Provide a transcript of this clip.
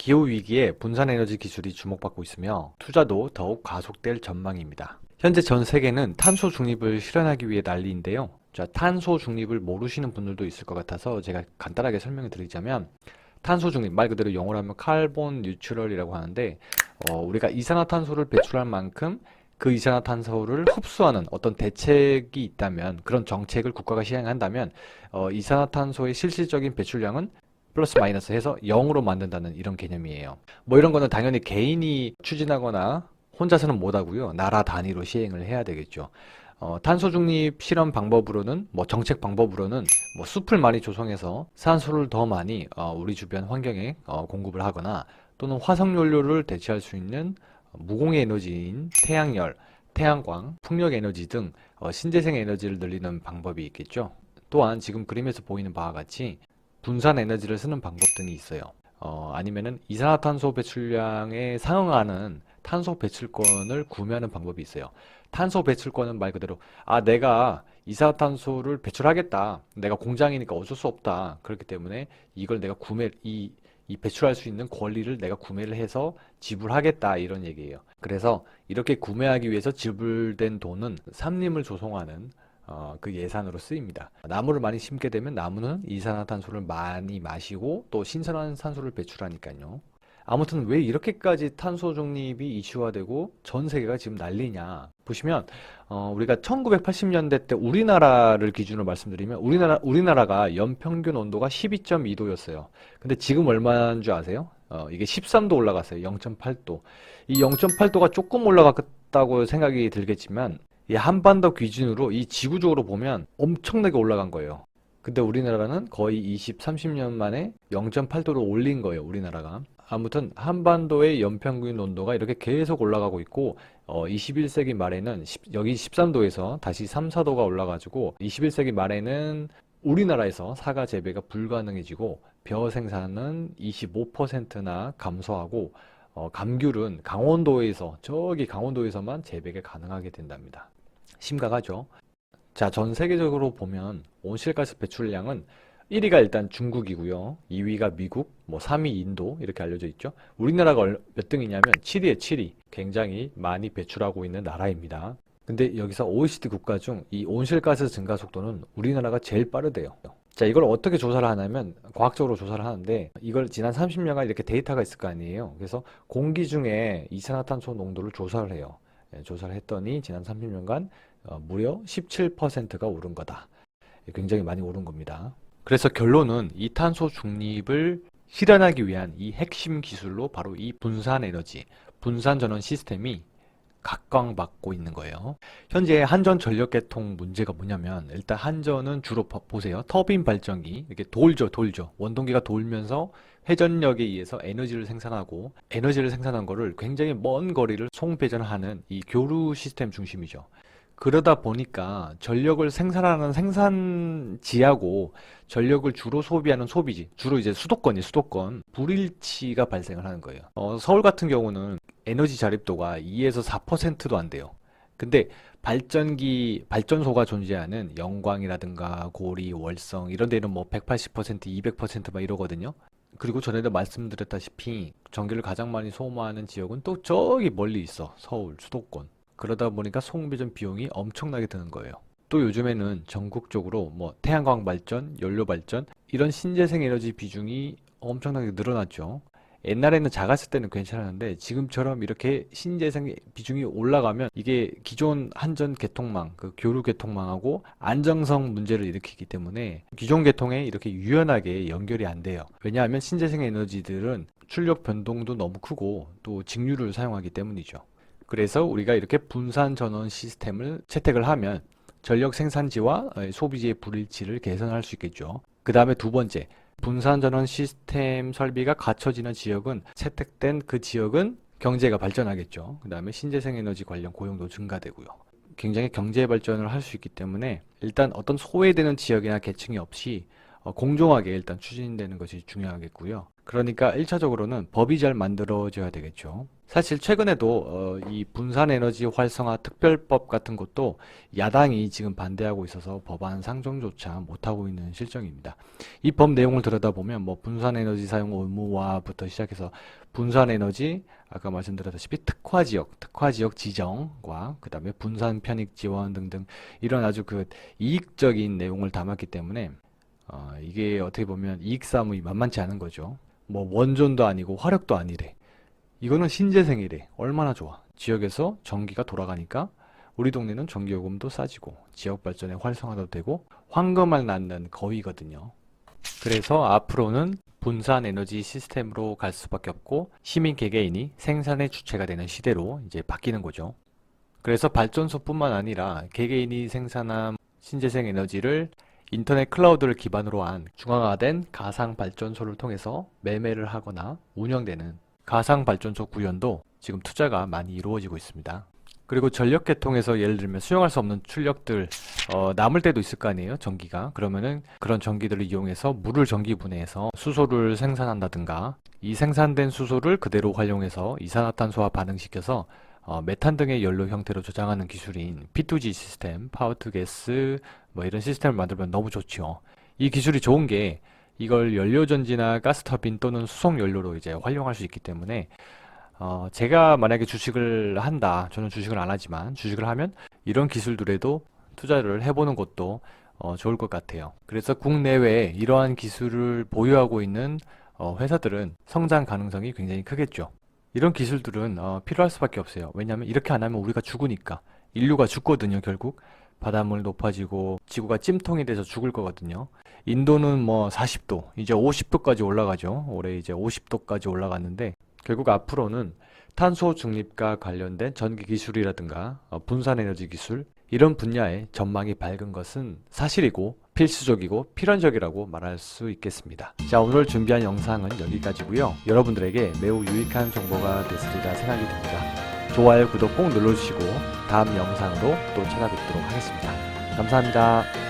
기후위기에 분산에너지 기술이 주목받고 있으며 투자도 더욱 가속될 전망입니다. 현재 전 세계는 탄소 중립을 실현하기 위해 난리인데요. 자, 탄소 중립을 모르시는 분들도 있을 것 같아서 제가 간단하게 설명을 드리자면 탄소 중립, 말 그대로 영어로 하면 카본 뉴트럴이라고 하는데 우리가 이산화탄소를 배출할 만큼 그 이산화탄소를 흡수하는 어떤 대책이 있다면, 그런 정책을 국가가 시행한다면 이산화탄소의 실질적인 배출량은 플러스 마이너스 해서 0으로 만든다는 이런 개념이에요. 뭐 이런 거는 당연히 개인이 추진하거나 혼자서는 못하고요. 나라 단위로 시행을 해야 되겠죠. 탄소 중립 실험 방법으로는, 뭐 정책 방법으로는 뭐 숲을 많이 조성해서 산소를 더 많이 우리 주변 환경에 공급을 하거나, 또는 화석연료를 대체할 수 있는 무공해 에너지인 태양열, 태양광, 풍력 에너지 등 신재생 에너지를 늘리는 방법이 있겠죠. 또한 지금 그림에서 보이는 바와 같이 분산 에너지를 쓰는 방법 등이 있어요. 아니면은 이산화탄소 배출량에 상응하는 탄소 배출권을 구매하는 방법이 있어요. 탄소 배출권은 말 그대로 내가 이산화탄소를 배출하겠다. 내가 공장이니까 어쩔 수 없다. 그렇기 때문에 이걸 내가 이 배출할 수 있는 권리를 내가 구매를 해서 지불하겠다, 이런 얘기예요. 그래서 이렇게 구매하기 위해서 지불된 돈은 산림을 조성하는 그 예산으로 쓰입니다. 나무를 많이 심게 되면 나무는 이산화탄소를 많이 마시고 또 신선한 산소를 배출하니까요. 아무튼 왜 이렇게까지 탄소 중립이 이슈화되고 전 세계가 지금 난리냐 보시면, 우리가 1980년대 때 우리나라를 기준으로 말씀드리면 우리나라가 연평균 온도가 12.2도였어요. 근데 지금 얼마인 줄 아세요? 이게 13도 올라갔어요. 0.8도. 이 0.8도가 조금 올라갔다고 생각이 들겠지만, 이 한반도 기준으로 이 지구적으로 보면 엄청나게 올라간 거예요. 근데 우리나라는 거의 20, 30년 만에 0.8도로 올린 거예요, 우리나라가. 아무튼 한반도의 연평균 온도가 이렇게 계속 올라가고 있고, 21세기 말에는 여기 13도에서 다시 3, 4도가 올라가지고 21세기 말에는 우리나라에서 사과 재배가 불가능해지고 벼 생산은 25%나 감소하고, 감귤은 저기 강원도에서만 재배가 가능하게 된답니다. 심각하죠. 자, 전 세계적으로 보면 온실가스 배출량은 1위가 일단 중국이고요. 2위가 미국, 뭐 3위 인도, 이렇게 알려져 있죠. 우리나라가 몇 등이냐면 7위에 7위. 굉장히 많이 배출하고 있는 나라입니다. 근데 여기서 OECD 국가 중 이 온실가스 증가 속도는 우리나라가 제일 빠르대요. 자, 이걸 어떻게 조사를 하냐면 과학적으로 조사를 하는데, 이걸 지난 30년간 이렇게 데이터가 있을 거 아니에요. 그래서 공기 중에 이산화탄소 농도를 조사를 해요. 조사를 했더니 지난 30년간 무려 17%가 오른 거다. 굉장히 많이 오른 겁니다. 그래서 결론은 이 탄소 중립을 실현하기 위한 이 핵심 기술로 바로 이 분산 에너지, 분산 전원 시스템이 각광받고 있는 거예요. 현재 한전 전력 개통 문제가 뭐냐면, 일단 한전은 주로 보세요. 터빈 발전기, 이렇게 돌죠. 원동기가 돌면서 회전력에 의해서 에너지를 생산하고, 에너지를 생산한 거를 굉장히 먼 거리를 송배전하는 이 교류 시스템 중심이죠. 그러다 보니까 전력을 생산하는 생산지하고 전력을 주로 소비하는 소비지, 주로 이제 수도권 불일치가 발생을 하는 거예요. 서울 같은 경우는 에너지 자립도가 2에서 4%도 안 돼요. 근데 발전소가 존재하는 영광이라든가 고리, 월성 이런 데는 뭐 180%, 200%막 이러거든요. 그리고 전에도 말씀드렸다시피 전기를 가장 많이 소모하는 지역은 또 저기 멀리 있어. 서울, 수도권. 그러다 보니까 송배전 비용이 엄청나게 드는 거예요. 또 요즘에는 전국적으로 뭐 태양광 발전, 연료 발전 이런 신재생 에너지 비중이 엄청나게 늘어났죠. 옛날에는 작았을 때는 괜찮았는데 지금처럼 이렇게 신재생 비중이 올라가면 이게 기존 한전 개통망, 그 교류 개통망하고 안정성 문제를 일으키기 때문에 기존 개통에 이렇게 유연하게 연결이 안 돼요. 왜냐하면 신재생 에너지들은 출력 변동도 너무 크고 또 직류를 사용하기 때문이죠. 그래서 우리가 이렇게 분산 전원 시스템을 채택을 하면 전력 생산지와 소비지의 불일치를 개선할 수 있겠죠. 그 다음에 두 번째, 분산 전원 시스템 설비가 갖춰지는 지역은, 채택된 그 지역은 경제가 발전하겠죠. 그 다음에 신재생 에너지 관련 고용도 증가되고요. 굉장히 경제 발전을 할 수 있기 때문에 일단 어떤 소외되는 지역이나 계층이 없이 공정하게 일단 추진되는 것이 중요하겠고요. 그러니까 1차적으로는 법이 잘 만들어져야 되겠죠. 사실 최근에도 이 분산에너지 활성화 특별법 같은 것도 야당이 지금 반대하고 있어서 법안 상정조차 못하고 있는 실정입니다. 이 법 내용을 들여다보면 뭐 분산에너지 사용 의무화부터 시작해서 분산에너지 아까 말씀드렸다시피 특화지역 지정과 그 다음에 분산 편익 지원 등등 이런 아주 그 이익적인 내용을 담았기 때문에 이게 어떻게 보면 이익 싸움이 만만치 않은 거죠. 뭐 원전도 아니고 화력도 아니래. 이거는 신재생이래. 얼마나 좋아. 지역에서 전기가 돌아가니까 우리 동네는 전기요금도 싸지고 지역 발전에 활성화도 되고 황금알 낳는 거위거든요. 그래서 앞으로는 분산 에너지 시스템으로 갈 수밖에 없고 시민 개개인이 생산의 주체가 되는 시대로 이제 바뀌는 거죠. 그래서 발전소뿐만 아니라 개개인이 생산한 신재생 에너지를 인터넷 클라우드를 기반으로 한 중앙화된 가상 발전소를 통해서 매매를 하거나 운영되는 가상 발전소 구현도 지금 투자가 많이 이루어지고 있습니다. 그리고 전력 계통에서 예를 들면 수용할 수 없는 출력들 남을 때도 있을 거 아니에요, 전기가. 그러면은 그런 전기들을 이용해서 물을 전기 분해해서 수소를 생산한다든가 이 생산된 수소를 그대로 활용해서 이산화탄소와 반응시켜서 메탄 등의 연료 형태로 저장하는 기술인 P2G 시스템, 파워 투 가스 뭐 이런 시스템을 만들면 너무 좋죠. 이 기술이 좋은 게 이걸 연료전지나 가스터빈 또는 수송 연료로 이제 활용할 수 있기 때문에 제가 만약에 주식을 한다. 저는 주식을 안 하지만 주식을 하면 이런 기술들에도 투자를 해보는 것도 좋을 것 같아요. 그래서 국내외에 이러한 기술을 보유하고 있는 회사들은 성장 가능성이 굉장히 크겠죠. 이런 기술들은 필요할 수밖에 없어요. 왜냐하면 이렇게 안 하면 우리가 죽으니까. 인류가 죽거든요, 결국. 바닷물 높아지고 지구가 찜통이 돼서 죽을 거거든요. 인도는 뭐 40도, 이제 50도까지 올라가죠. 올해 이제 50도까지 올라갔는데 결국 앞으로는 탄소 중립과 관련된 전기 기술이라든가 분산 에너지 기술 이런 분야의 전망이 밝은 것은 사실이고 필수적이고 필연적이라고 말할 수 있겠습니다. 자, 오늘 준비한 영상은 여기까지고요. 여러분들에게 매우 유익한 정보가 됐으리라 생각이 듭니다. 좋아요, 구독 꼭 눌러주시고 다음 영상으로 또 찾아뵙도록 하겠습니다. 감사합니다.